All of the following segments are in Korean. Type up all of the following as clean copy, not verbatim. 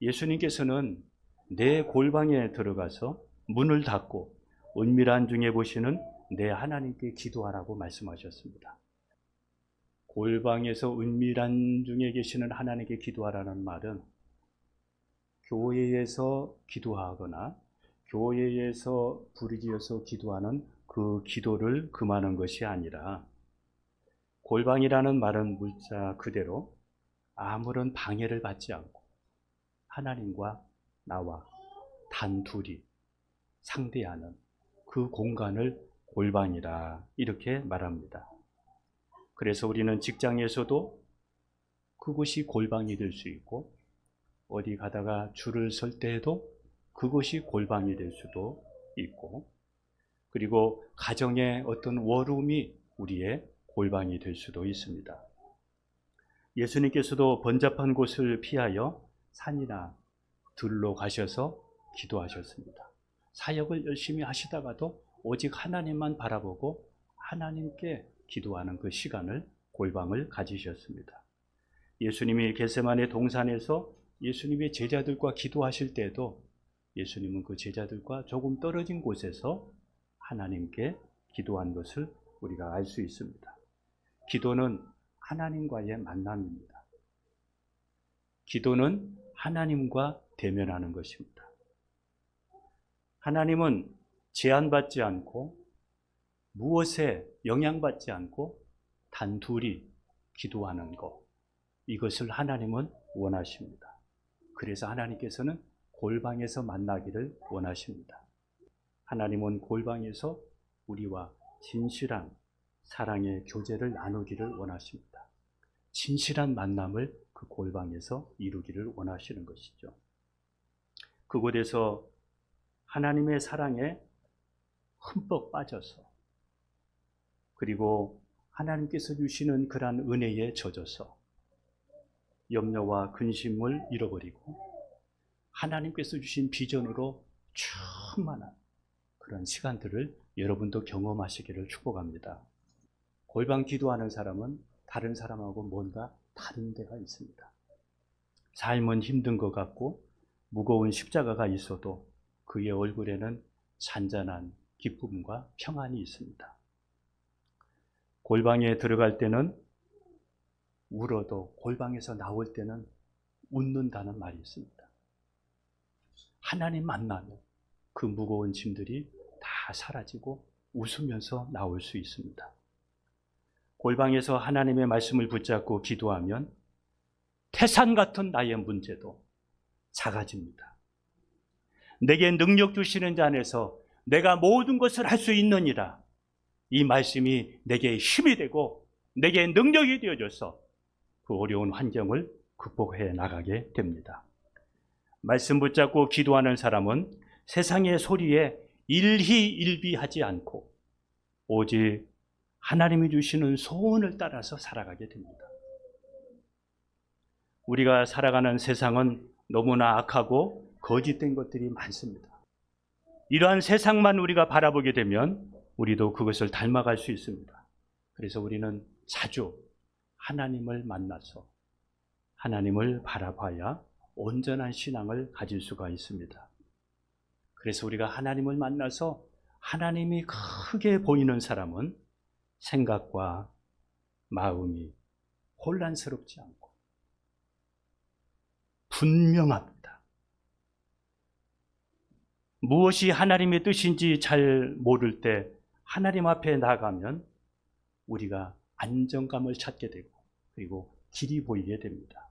예수님께서는 내 골방에 들어가서 문을 닫고 은밀한 중에 보시는 내 하나님께 기도하라고 말씀하셨습니다. 골방에서 은밀한 중에 계시는 하나님께 기도하라는 말은 교회에서 기도하거나 교회에서 부르짖어서 기도하는 그 기도를 금하는 것이 아니라, 골방이라는 말은 문자 그대로 아무런 방해를 받지 않고 하나님과 나와 단둘이 상대하는 그 공간을 골방이라 이렇게 말합니다. 그래서 우리는 직장에서도 그곳이 골방이 될 수 있고, 어디 가다가 줄을 설 때에도 그곳이 골방이 될 수도 있고, 그리고 가정의 어떤 워룸이 우리의 골방이 될 수도 있습니다. 예수님께서도 번잡한 곳을 피하여 산이나 들로 가셔서 기도하셨습니다. 사역을 열심히 하시다가도 오직 하나님만 바라보고 하나님께 기도하는 그 시간을, 골방을 가지셨습니다. 예수님이 겟세마네 동산에서 예수님의 제자들과 기도하실 때에도 예수님은 그 제자들과 조금 떨어진 곳에서 하나님께 기도한 것을 우리가 알 수 있습니다. 기도는 하나님과의 만남입니다. 기도는 하나님과 대면하는 것입니다. 하나님은 제한받지 않고 무엇에 영향받지 않고 단둘이 기도하는 것, 이것을 하나님은 원하십니다. 그래서 하나님께서는 골방에서 만나기를 원하십니다. 하나님은 골방에서 우리와 진실한 사랑의 교제를 나누기를 원하십니다. 진실한 만남을 그 골방에서 이루기를 원하시는 것이죠. 그곳에서 하나님의 사랑에 흠뻑 빠져서, 그리고 하나님께서 주시는 그러한 은혜에 젖어서 염려와 근심을 잃어버리고 하나님께서 주신 비전으로 충만한 그런 시간들을 여러분도 경험하시기를 축복합니다. 골방 기도하는 사람은 다른 사람하고 뭔가 다른 데가 있습니다. 삶은 힘든 것 같고 무거운 십자가가 있어도 그의 얼굴에는 잔잔한 기쁨과 평안이 있습니다. 골방에 들어갈 때는 울어도 골방에서 나올 때는 웃는다는 말이 있습니다. 하나님 만나면 그 무거운 짐들이 다 사라지고 웃으면서 나올 수 있습니다. 골방에서 하나님의 말씀을 붙잡고 기도하면 태산 같은 나의 문제도 작아집니다. 내게 능력 주시는 자 안에서 내가 모든 것을 할 수 있느니라, 이 말씀이 내게 힘이 되고 내게 능력이 되어져서 그 어려운 환경을 극복해 나가게 됩니다. 말씀 붙잡고 기도하는 사람은 세상의 소리에 일희일비하지 않고 오직 하나님이 주시는 소원을 따라서 살아가게 됩니다. 우리가 살아가는 세상은 너무나 악하고 거짓된 것들이 많습니다. 이러한 세상만 우리가 바라보게 되면 우리도 그것을 닮아갈 수 있습니다. 그래서 우리는 자주 하나님을 만나서 하나님을 바라봐야 온전한 신앙을 가질 수가 있습니다. 그래서 우리가 하나님을 만나서 하나님이 크게 보이는 사람은 생각과 마음이 혼란스럽지 않고 분명합니다. 무엇이 하나님의 뜻인지 잘 모를 때 하나님 앞에 나가면 우리가 안정감을 찾게 되고 그리고 길이 보이게 됩니다.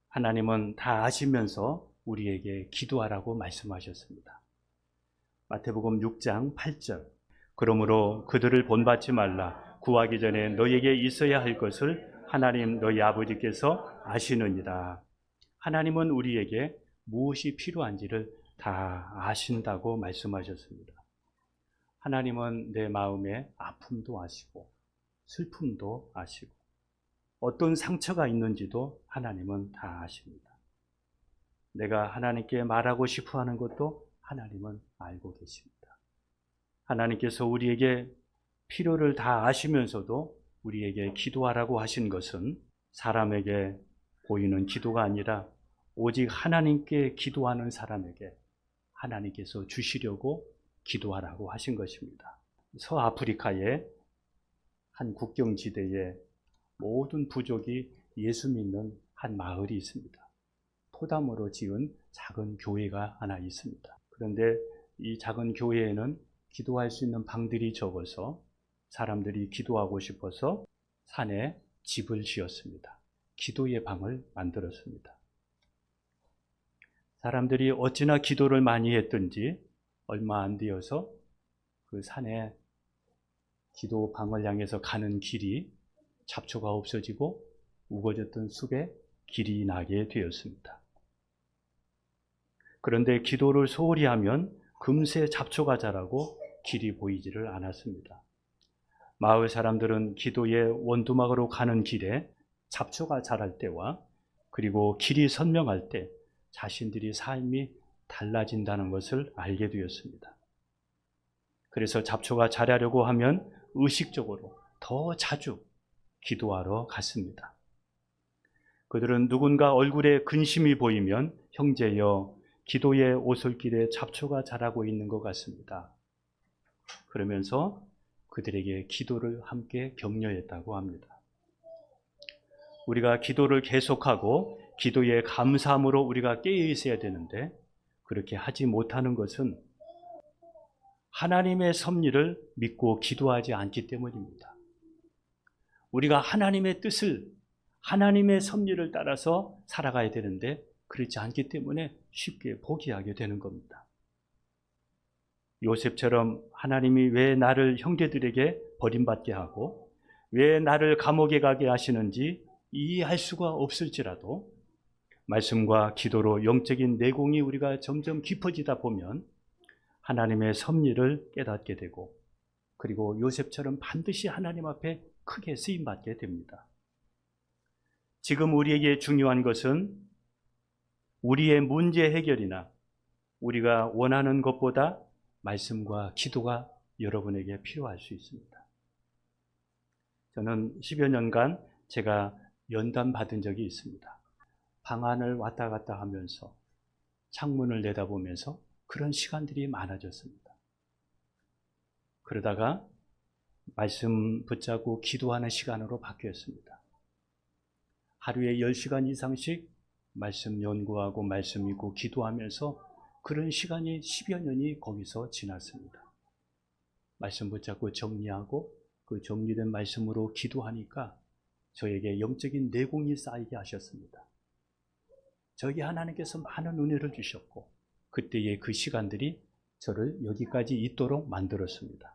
하나님은 다 아시면서 우리에게 기도하라고 말씀하셨습니다. 마태복음 6장 8절, 그러므로 그들을 본받지 말라. 구하기 전에 너에게 있어야 할 것을 하나님 너희 아버지께서 아시느니라. 하나님은 우리에게 무엇이 필요한지를 다 아신다고 말씀하셨습니다. 하나님은 내 마음의 아픔도 아시고 슬픔도 아시고 어떤 상처가 있는지도 하나님은 다 아십니다. 내가 하나님께 말하고 싶어 하는 것도 하나님은 알고 계십니다. 하나님께서 우리에게 필요를 다 아시면서도 우리에게 기도하라고 하신 것은 사람에게 보이는 기도가 아니라 오직 하나님께 기도하는 사람에게 하나님께서 주시려고 기도하라고 하신 것입니다. 서아프리카의 한 국경지대에 모든 부족이 예수 믿는 한 마을이 있습니다. 토담으로 지은 작은 교회가 하나 있습니다. 그런데 이 작은 교회에는 기도할 수 있는 방들이 적어서 사람들이 기도하고 싶어서 산에 집을 지었습니다. 기도의 방을 만들었습니다. 사람들이 어찌나 기도를 많이 했든지 얼마 안 되어서 그 산에 기도 방을 향해서 가는 길이 잡초가 없어지고 우거졌던 숲에 길이 나게 되었습니다. 그런데 기도를 소홀히 하면 금세 잡초가 자라고 길이 보이지를 않았습니다. 마을 사람들은 기도의 원두막으로 가는 길에 잡초가 자랄 때와 그리고 길이 선명할 때 자신들이 삶이 달라진다는 것을 알게 되었습니다. 그래서 잡초가 자라려고 하면 의식적으로 더 자주 기도하러 갔습니다. 그들은 누군가 얼굴에 근심이 보이면 형제여, 기도의 오솔길에 잡초가 자라고 있는 것 같습니다. 그러면서 그들에게 기도를 함께 격려했다고 합니다. 우리가 기도를 계속하고 기도의 감사함으로 우리가 깨어 있어야 되는데 그렇게 하지 못하는 것은 하나님의 섭리를 믿고 기도하지 않기 때문입니다. 우리가 하나님의 뜻을, 하나님의 섭리를 따라서 살아가야 되는데 그렇지 않기 때문에 쉽게 포기하게 되는 겁니다. 요셉처럼 하나님이 왜 나를 형제들에게 버림받게 하고 왜 나를 감옥에 가게 하시는지 이해할 수가 없을지라도 말씀과 기도로 영적인 내공이 우리가 점점 깊어지다 보면 하나님의 섭리를 깨닫게 되고 그리고 요셉처럼 반드시 하나님 앞에 크게 쓰임받게 됩니다. 지금 우리에게 중요한 것은 우리의 문제 해결이나 우리가 원하는 것보다 말씀과 기도가 여러분에게 필요할 수 있습니다. 저는 10여 년간 제가 연단 받은 적이 있습니다. 방 안을 왔다 갔다 하면서 창문을 내다보면서 그런 시간들이 많아졌습니다. 그러다가 말씀 붙잡고 기도하는 시간으로 바뀌었습니다. 하루에 10시간 이상씩 말씀 연구하고 말씀 읽고 기도하면서 그런 시간이 10여 년이 거기서 지났습니다. 말씀 붙잡고 정리하고 그 정리된 말씀으로 기도하니까 저에게 영적인 내공이 쌓이게 하셨습니다. 저에게 하나님께서 많은 은혜를 주셨고 그때의 그 시간들이 저를 여기까지 있도록 만들었습니다.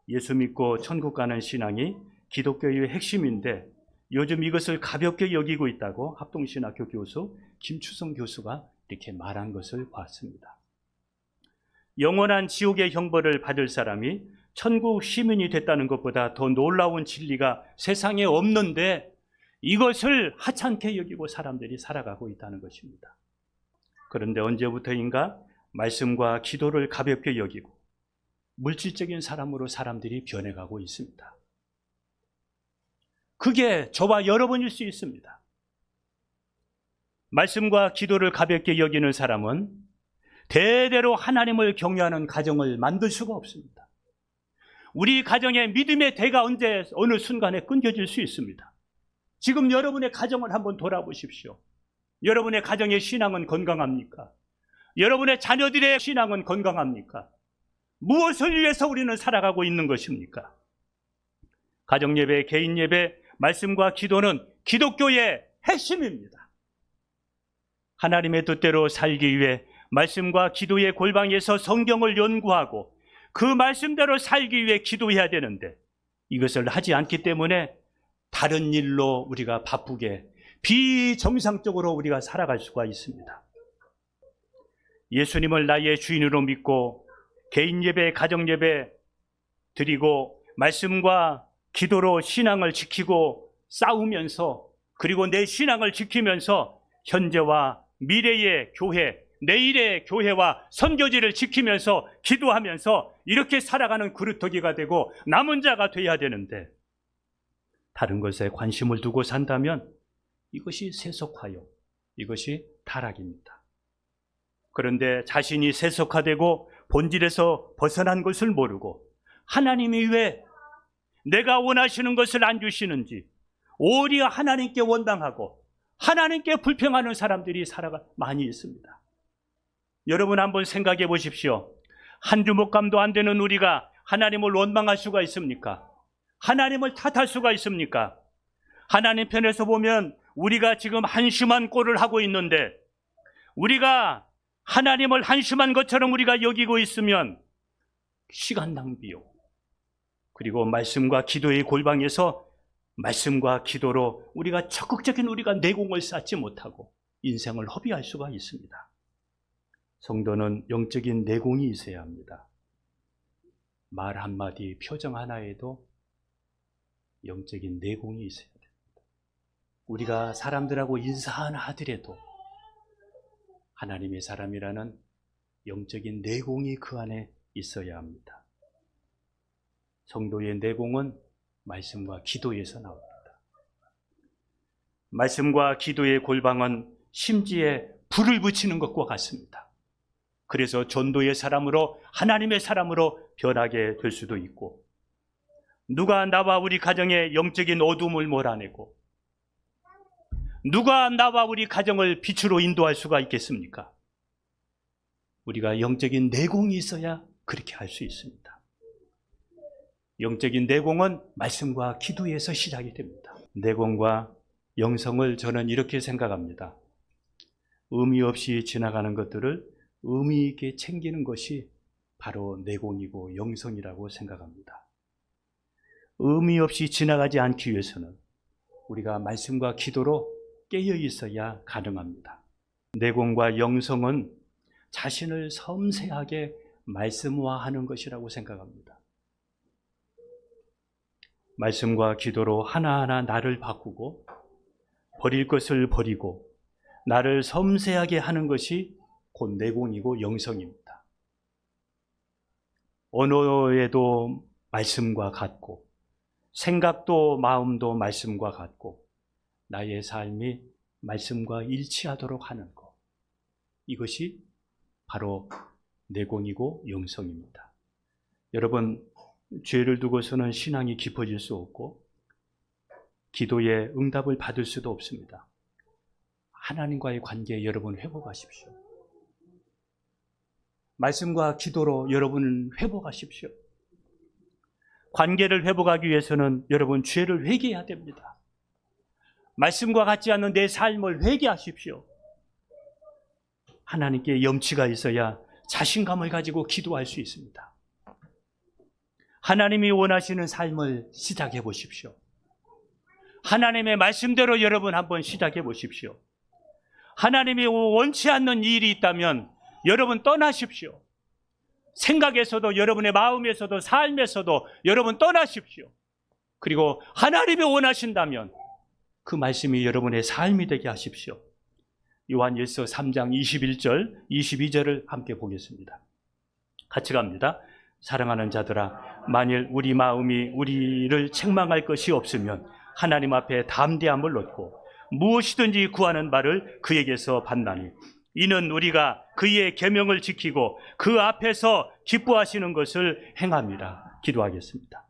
예수 믿고 천국 가는 신앙이 기독교의 핵심인데 요즘 이것을 가볍게 여기고 있다고 합동신학교 교수 김추성 교수가 이렇게 말한 것을 봤습니다. 영원한 지옥의 형벌을 받을 사람이 천국 시민이 됐다는 것보다 더 놀라운 진리가 세상에 없는데 이것을 하찮게 여기고 사람들이 살아가고 있다는 것입니다. 그런데 언제부터인가 말씀과 기도를 가볍게 여기고 물질적인 사람으로 사람들이 변해가고 있습니다. 그게 저와 여러분일 수 있습니다. 말씀과 기도를 가볍게 여기는 사람은 대대로 하나님을 경외하는 가정을 만들 수가 없습니다. 우리 가정의 믿음의 대가 언제 어느 순간에 끊겨질 수 있습니다. 지금 여러분의 가정을 한번 돌아보십시오. 여러분의 가정의 신앙은 건강합니까? 여러분의 자녀들의 신앙은 건강합니까? 무엇을 위해서 우리는 살아가고 있는 것입니까? 가정예배, 개인예배, 말씀과 기도는 기독교의 핵심입니다. 하나님의 뜻대로 살기 위해 말씀과 기도의 골방에서 성경을 연구하고 그 말씀대로 살기 위해 기도해야 되는데 이것을 하지 않기 때문에 다른 일로 우리가 바쁘게 비정상적으로 우리가 살아갈 수가 있습니다. 예수님을 나의 주인으로 믿고 개인 예배, 가정 예배 드리고 말씀과 기도로 신앙을 지키고 싸우면서 그리고 내 신앙을 지키면서 현재와 미래의 교회, 내일의 교회와 선교지를 지키면서 기도하면서 이렇게 살아가는 그루터기가 되고 남은 자가 돼야 되는데 다른 것에 관심을 두고 산다면 이것이 세속화요, 이것이 타락입니다. 그런데 자신이 세속화되고 본질에서 벗어난 것을 모르고 하나님이 왜 내가 원하시는 것을 안 주시는지 오히려 하나님께 원망하고 하나님께 불평하는 사람들이 많이 있습니다. 여러분 한번 생각해 보십시오. 한 주먹감도 안 되는 우리가 하나님을 원망할 수가 있습니까? 하나님을 탓할 수가 있습니까? 하나님 편에서 보면 우리가 지금 한심한 꼴을 하고 있는데 우리가 하나님을 한심한 것처럼 우리가 여기고 있으면 시간 낭비요. 그리고 말씀과 기도의 골방에서 말씀과 기도로 우리가 적극적인 우리가 내공을 쌓지 못하고 인생을 허비할 수가 있습니다. 성도는 영적인 내공이 있어야 합니다. 말 한마디, 표정 하나에도 영적인 내공이 있어야 됩니다. 우리가 사람들하고 인사 하나 하더라도 하나님의 사람이라는 영적인 내공이 그 안에 있어야 합니다. 성도의 내공은 말씀과 기도에서 나옵니다. 말씀과 기도의 골방은 심지에 불을 붙이는 것과 같습니다. 그래서 전도의 사람으로 하나님의 사람으로 변하게 될 수도 있고 누가 나와 우리 가정의 영적인 어둠을 몰아내고 누가 나와 우리 가정을 빛으로 인도할 수가 있겠습니까? 우리가 영적인 내공이 있어야 그렇게 할 수 있습니다. 영적인 내공은 말씀과 기도에서 시작이 됩니다. 내공과 영성을 저는 이렇게 생각합니다. 의미 없이 지나가는 것들을 의미 있게 챙기는 것이 바로 내공이고 영성이라고 생각합니다. 의미 없이 지나가지 않기 위해서는 우리가 말씀과 기도로 깨어 있어야 가능합니다. 내공과 영성은 자신을 섬세하게 말씀화하는 것이라고 생각합니다. 말씀과 기도로 하나하나 나를 바꾸고 버릴 것을 버리고 나를 섬세하게 하는 것이 곧 내공이고 영성입니다. 언어에도 말씀과 같고 생각도 마음도 말씀과 같고 나의 삶이 말씀과 일치하도록 하는 것, 이것이 바로 내공이고 영성입니다. 여러분, 죄를 두고서는 신앙이 깊어질 수 없고 기도에 응답을 받을 수도 없습니다. 하나님과의 관계 여러분 회복하십시오. 말씀과 기도로 여러분 회복하십시오. 관계를 회복하기 위해서는 여러분 죄를 회개해야 됩니다. 말씀과 같지 않는 내 삶을 회개하십시오. 하나님께 염치가 있어야 자신감을 가지고 기도할 수 있습니다. 하나님이 원하시는 삶을 시작해 보십시오. 하나님의 말씀대로 여러분 한번 시작해 보십시오. 하나님이 원치 않는 일이 있다면 여러분 떠나십시오. 생각에서도 여러분의 마음에서도 삶에서도 여러분 떠나십시오. 그리고 하나님이 원하신다면 그 말씀이 여러분의 삶이 되게 하십시오. 요한일서 3장 21절, 22절을 함께 보겠습니다. 같이 갑니다. 사랑하는 자들아, 만일 우리 마음이 우리를 책망할 것이 없으면 하나님 앞에 담대함을 얻고 무엇이든지 구하는 바를 그에게서 받나니 이는 우리가 그의 계명을 지키고 그 앞에서 기뻐하시는 것을 행함이라. 기도하겠습니다.